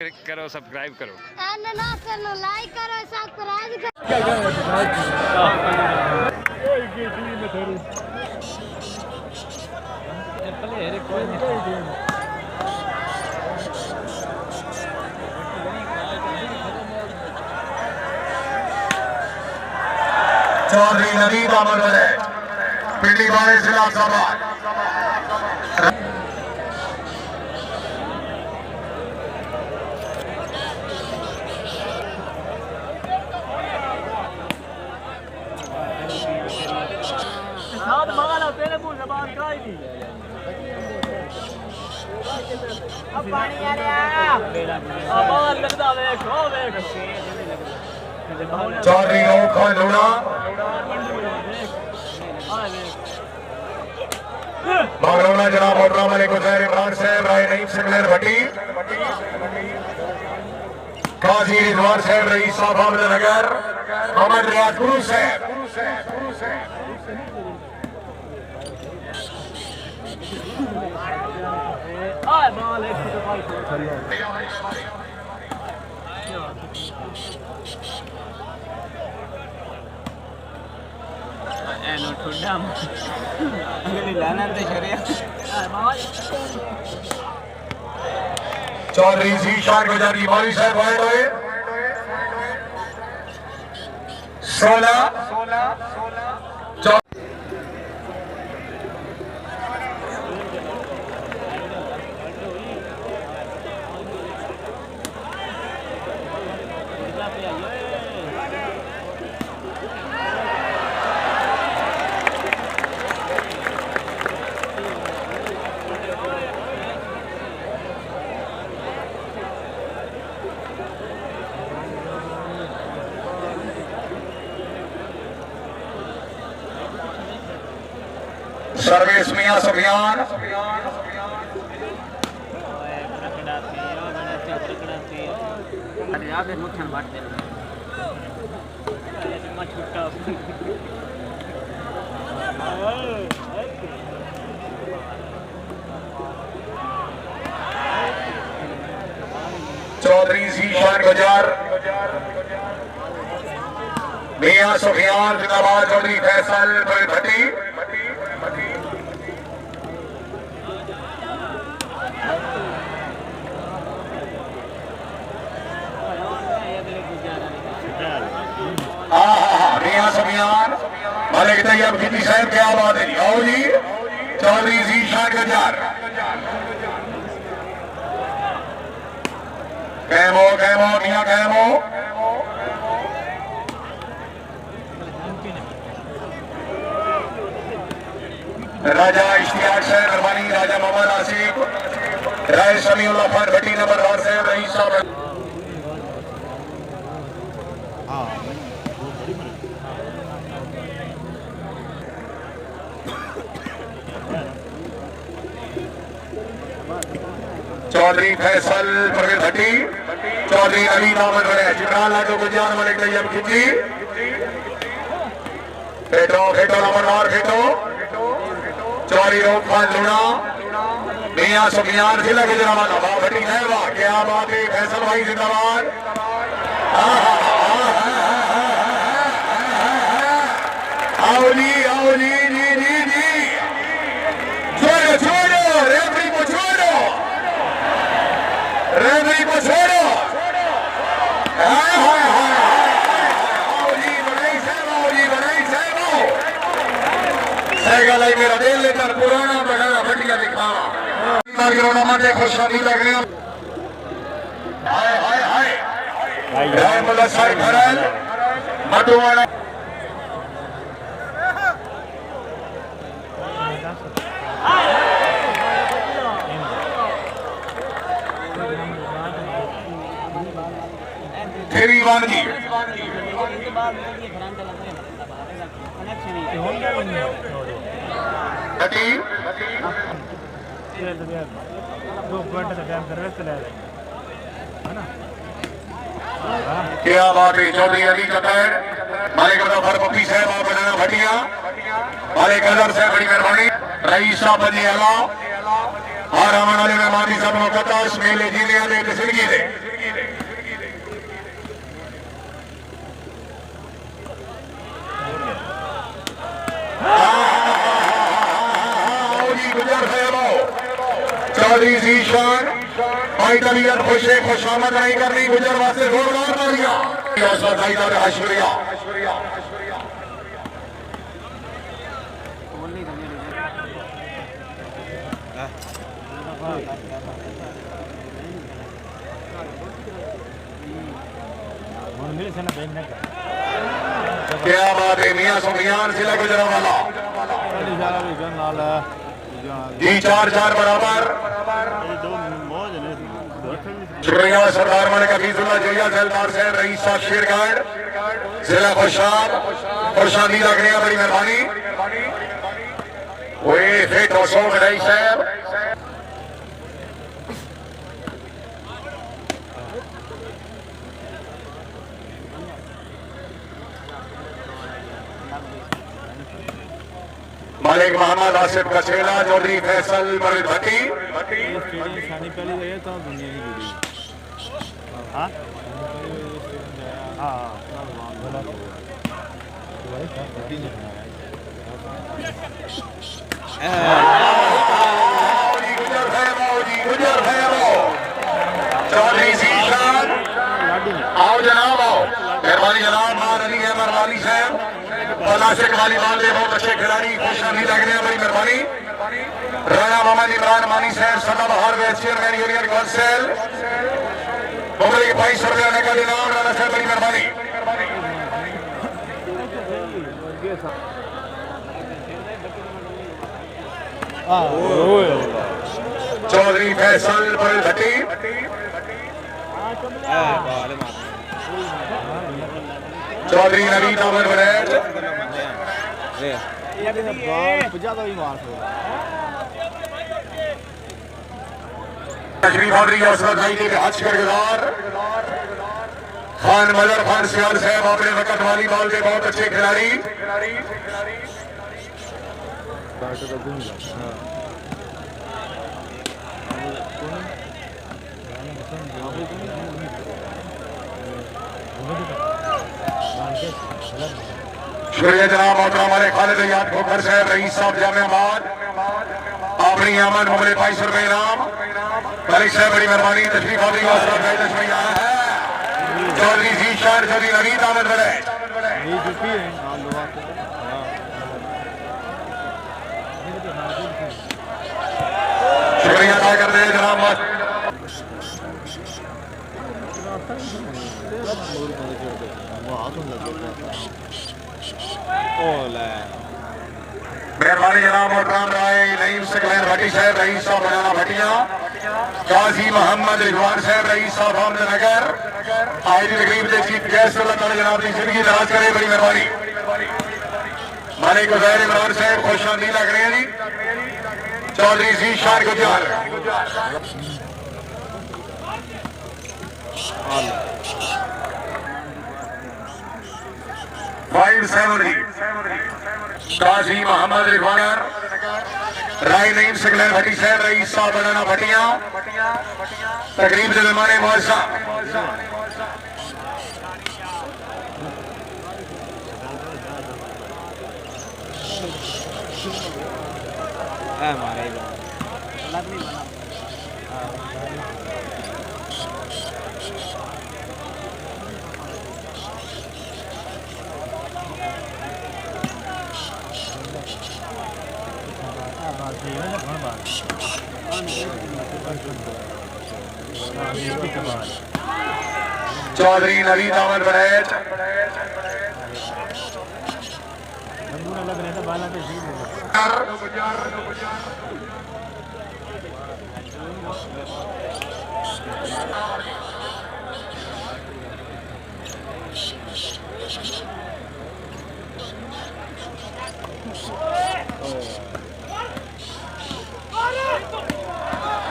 करो, सब्सक्राइब करो, लाइक करो, सब्सक्राइब करो। चौधरी नवीद अमर है पीटी बारे जिला सभा चौधरी खान लूणा मांगरोना जनाब और मलिक हुसैन इमरान साहब राय नईम सिकंदर भट्टी काजी रिजवान साहब रईस साहब अहमदनगर मोहम्मद रियाज गुरु साहब चौधरी जीशान गुजारी मौली साहब आए हुए 16 सर्विस मियां सुफियान चौधरी जीशान गुजार मियां सुफियान जिंदाबाद चौधरी फैसल भट्टी मियां सुफियान मलिक तैयब खिदी साहब क्या बात है आओ जी चौधरी जीशान गुजार कैमो कैमो मियां कैमो राजा इश्तियाक साहब मेहरबानी राजा मोहम्मद आसिफ राय समीउल्लाह खान भट्टी नंबर 4 साहब रईस साहब चौधरी फैसल परवेज भट्टी चौधरी अली नामन बड़े जिब्रान लाडो गुजान मलिक तैयब खिजी फेटो फेटो नंबर 4 फेटो चौधरी खान लूणा मियां सुफियान जिला गुजरात हवा भट्टी नहवा क्या बात है फैसल भाई जिंदाबाद आओ जी जी जी जी छोड़ो छोड़ो रेफरी को छोड़ो रेफरी को छोड़ो मेरा दिल लेकर पुराना बढ़ाना भटिया दिखावा मजे खुशहाली लग रहे हाय हाय हाय रहमुल्लाह साहब भरल मधुवाड़ा तेरी वानगी क्या बात है चौधरी अली कतर मालिक पप्पी साहब आप बनाना भटिया मालिक अजहर साहब बड़ी मेहरबानी रईस साहब बजी आला और आने वाले मेहमान सब मेले जिले जिंदगी दे चौधरी जीशान भाई तबीयत खुश है, खुशामद नहीं करनी, गुजर वास्ते जोरदार तालियां। शुक्रिया क्या बात है मियां सुफियान जिला गुजरांवाला जी 4-4 बराबर। शुक्रिया सरदार मलिक हफीजुल्लाह जोया जलदार साहब रईस साहब शेरगढ़ जिला खुशादी लग रही है, बड़ी मेहरबानी। फिट और सो रईस साहब मालिक मोहम्मद आसिफ कचेला चौधरी फैसल मरिद भट्टी चौधरी जीशान आओ जनाब, आओ मेहरबानी जनाब। मार अली है मरवाली साहब पलाशिक वालीबाल के बहुत अच्छे खिलाड़ी, खुशानी लग रहे हैं, बड़ी मेहरबानी। राणा मोहम्मद इमरान मानी साहब सदाबहार vice chairman union council Mumbai 2200 रुपये आने का इनाम, राणा साहब बड़ी मेहरबानी। चौधरी फैसल बड़ी भट्टी चौधरी नवीद अमर बरेट तशरीफ हाज़री हौसला भाई के हज करगुजार खान मजर खान सियाल साहब अपने वक्त वॉलीबॉल के बहुत अच्छे खिलाड़ी। शुक्रिया जनाब मोहतरम हमारे खालिद याद खोखर साहब रईस साहब जामियाबाद अपनी आमद मुंबई 2200 रुपये इनाम, मलिक साहब बड़ी मेहरबानी। तशरीफ हाज़री आया है चौधरी जीशान चौधरी नवीद आमद बड़े शुक्रिया अदा करते हैं जनाब। मेहरबानी जनाब मोहतरम राय नईम सकलैन भट्टी साहब रईस साहब बनाना भटिया काजी मोहम्मद रिजवान साहब रईस साहब अहमदनगर आज की तकरीब के चीफ गेस्ट अल्लाह ताला जनाब की जिंदगी दराज करे, बड़ी मेहरबानी। मालिक उजैर इमरान साहब खुशामदी लग रहे हैं जी। चौधरी जीशान गुजर 570 काजी मोहम्मद रिजवान राय नईम सकलैन भट्टी साहब रईस साहब बनाना भटिया तकरीब से मेहमान मुअज़्ज़म चौधरी नवीद अहमद बरेट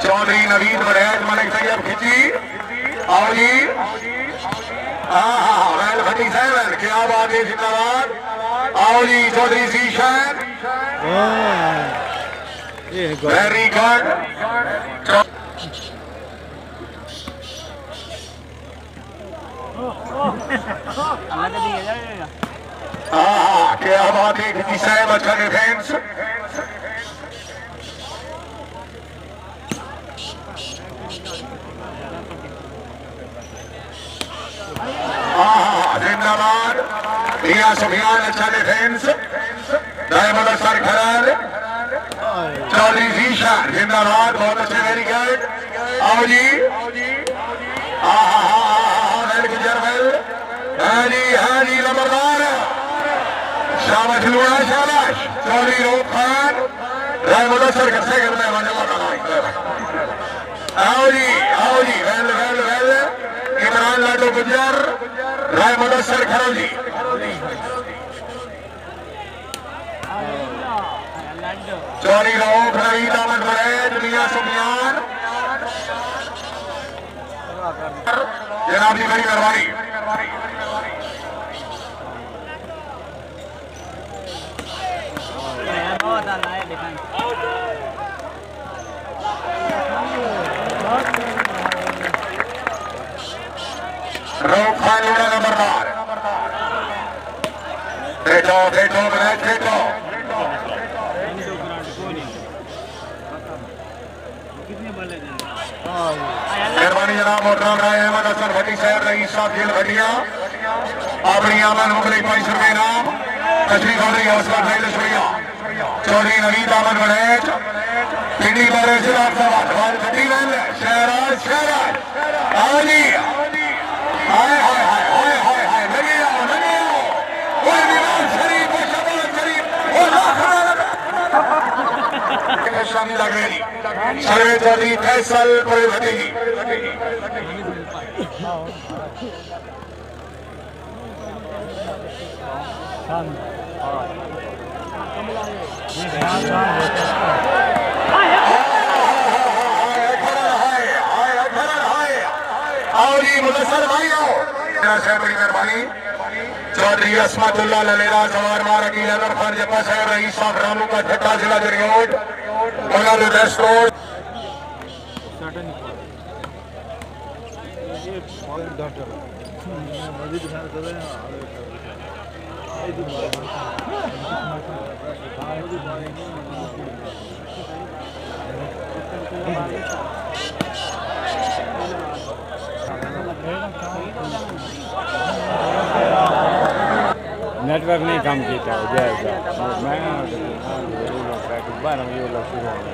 चौधरी नवीद बरेट मलिक तैयब खिची आओ जी। हाँ वैल भट्टी साहब क्या बात है, जिंदाबाद। आओ जी चौधरी जीशान वेरी गुड। हाँ क्या बात है खिची साहब, अच्छा डिफेंस। मियां सुफियान अच्छा डिफेंस दायमल सर खराल चौधरी जीशान जिंदाबाद बहुत अच्छे वेरी गुड आओ जी हाँ जी नंबरदार शाबाश लूड़ा शाबाश चौधरी रूप खान दायमल सर कैसे करना है आओ जी वेल वेल वेल इमरान लाडो गुजर राय मुदस्सर खरोजी चौरी रऊफ रईद अहमद वरैद मियां सुफियान जनाब जी बड़ी मेहरबानी रऊफ खान लूड़ा नंबरदार फेटो मेहरबानी जनाब मोहतरम राय अहमद हसन भट्टी साहब रईस साहब जेल भटिया अपनी आमद मुखलिफ 500 रुपये नाम तशरीफ आने हौसला भाई लश्करिया चौधरी नवीद अहमद वड़ैच पिंडी बारे जिला सवाल भट्टी शहराज आओ जी हाय लगे आओ कोई निवाज शरीफ और शबाज शरीफ और शामिल लग रही सर्वे चौधरी फैसल पूरे भतीजी आओ जी मुदस्सर भाई आओ बड़ी मेहरबानी चौधरी असमतुल्लाह ललेला सवार मार अकील अनवर खान जप्पा साहब रईस साहब रामू का ठट्टा जिला जरियोट बंगाल वेस्ट रोड नेटवर्क नहीं काम किया जाएगा मैं बारह बजे वाला शुरू होगा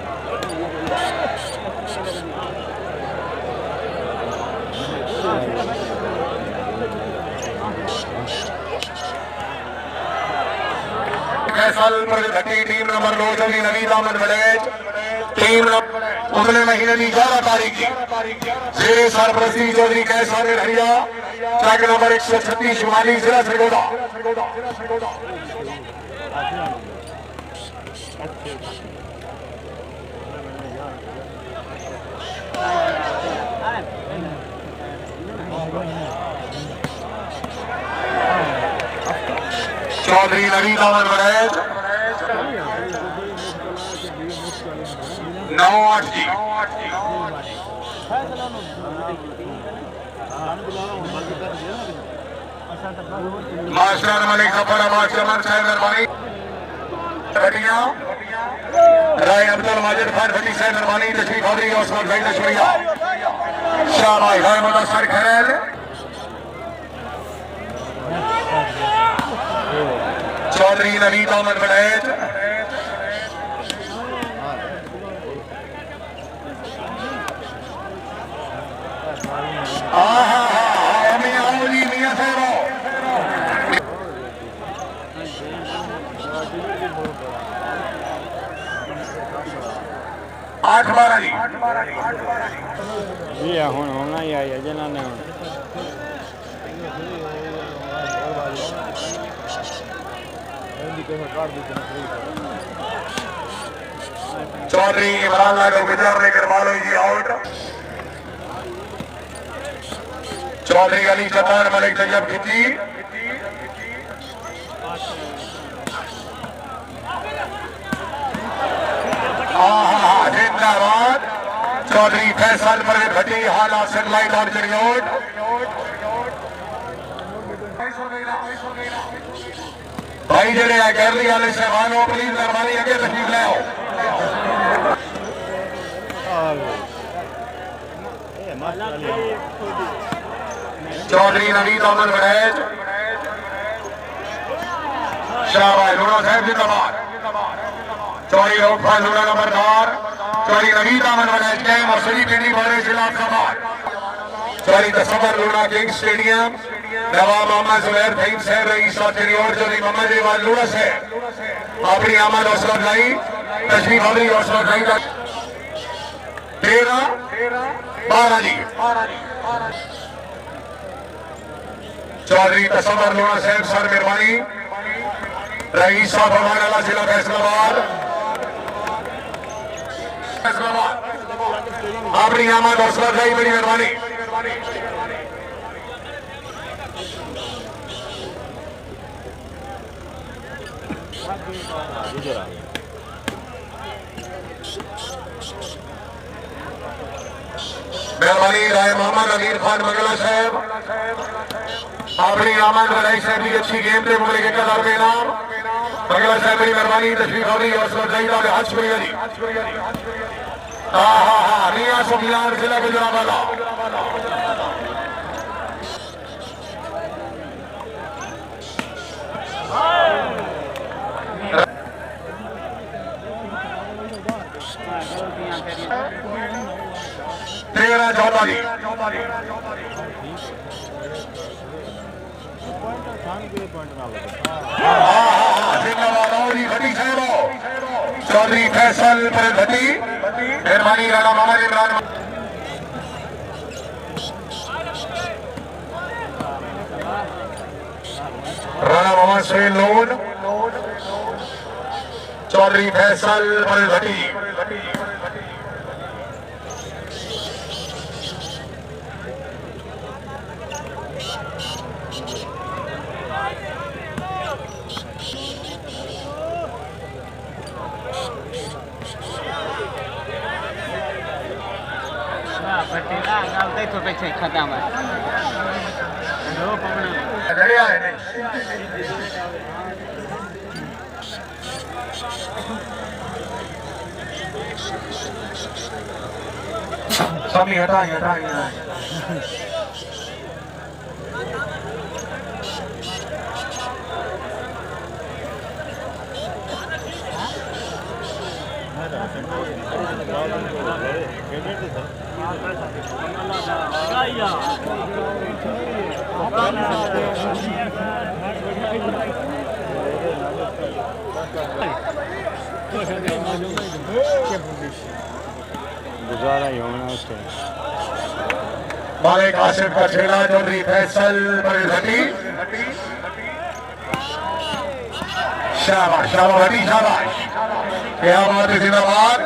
team number 2 Chaudhary Naveed Ahmed Waraich team उगले महीने की 11 तारीख की जेरे सरपरस्ती चौधरी कैसार हरिया ट्रैक नंबर 136 शुमाली जिला सरगोदा चौधरी नवीद अहमद वड़ैच 9-8 जी मास्टर मलिक जफर मास्टर साहब मेहरबानी राय अब्दुल माजिद खान भट्टी साहब मेहरबानी तशरीफ आदरी ओस्मान भाई लश्करिया शाबाश राय मुदस्सर खैर चौधरी नवीद अहमद वड़ैच मियां साहब 8-12 जी जी ਹੁਣ ਹੋਣਾ ਹੀ ਆਇਆ ਜਿਹਨਾਂ ਨੇ चौधरी इमरान लाडो गुजर ने करवा लो जी आउट चौधरी अली चतान मलिक तैयब खिची जिंदाबाद चौधरी फैसल परवेज भट्टी हाला सेटेलाइट और जरियोट भाई जड़े गैलरी वाले साहबानों प्लीज मेहरबानी अगे तशरीफ ले आओ चौधरी नवीद अहमद वड़ैच शाबाश लूणा साहब जिंदाबाद चौरी रोकफा लूणा नंबरदार चौरी नवीता मनवाना स्टेडियम और सभी पिंडी वाले जिला समाज चौरी तस्वर लूणा किंग स्टेडियम नवाब मोहम्मद जुबैर फहीम साहब रईस और चौरी मोहम्मद जवाद लूणा से अपनी आमद हौसला अफजाई तशरीफ आवरी हौसला अफजाई 13-12 जी चौधरी तस्वर लूणा साहब सर मेहरबानी रईस साहब हमारा जिला फैसलाबाद अपनी आमद हौसला अफजाई बड़ी मेहरबानी मेहरबानी राय मोहम्मद अमीर खान मंगला साहब अपनी आमद रईस साहब की अच्छी गेम थे मुगल के कदर में नाम मंगला साहब बड़ी मेहरबानी तशरीफ आवरी हौसला अफजाई का हज शुक्रिया जी हाँ रिया सुफियान जिला गुजरावाला तेरह 14 जी चौधरी फैसल पर घटी मेहरबानी राणा मोहम्मद इमरान राणा मोहम्मद सुहेल लोन चौधरी फैसल पर घटी स्वामी हटाइए गुजारा ही होना उससे मालिक आसिफ का छेड़ा चौधरी फैसल पर घटी शाबाश शाबाश शाबाश क्या बात है जिंदाबाद